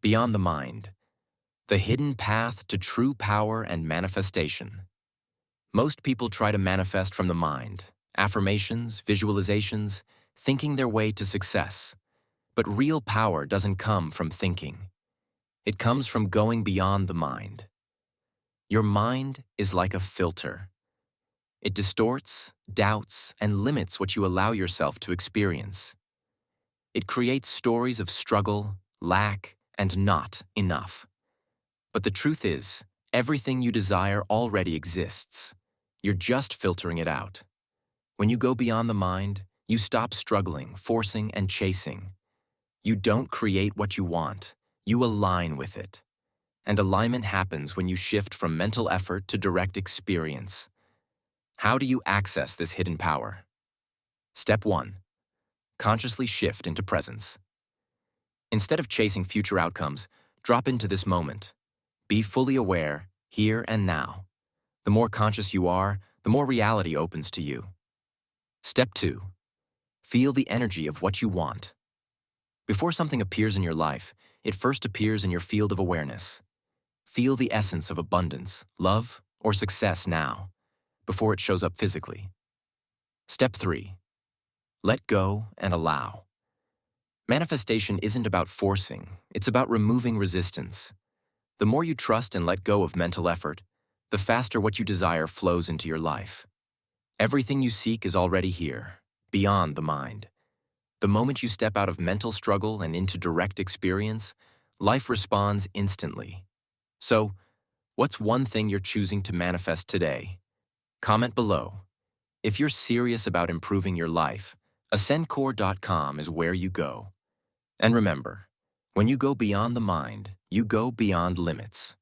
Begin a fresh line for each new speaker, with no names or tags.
Beyond the mind, the hidden path to true power and manifestation. Most people try to manifest from the mind, affirmations, visualizations, thinking their way to success. But real power doesn't come from thinking. It comes from going beyond the mind. Your mind is like a filter. It distorts, doubts, and limits what you allow yourself to experience. It creates stories of struggle, lack, and not enough. But the truth is, everything you desire already exists. You're just filtering it out. When you go beyond the mind, you stop struggling, forcing, and chasing. You don't create what you want, you align with it. And alignment happens when you shift from mental effort to direct experience. How do you access this hidden power? Step 1. Consciously shift into presence. Instead of chasing future outcomes, drop into this moment. Be fully aware, here and now. The more conscious you are, the more reality opens to you. Step 2. Feel the energy of what you want. Before something appears in your life, it first appears in your field of awareness. Feel the essence of abundance, love, or success now, before it shows up physically. Step 3. Let go and allow. Manifestation isn't about forcing, it's about removing resistance. The more you trust and let go of mental effort, the faster what you desire flows into your life. Everything you seek is already here, beyond the mind. The moment you step out of mental struggle and into direct experience, life responds instantly. So, what's one thing you're choosing to manifest today? Comment below. If you're serious about improving your life, ascendcore.com is where you go. And remember, when you go beyond the mind, you go beyond limits.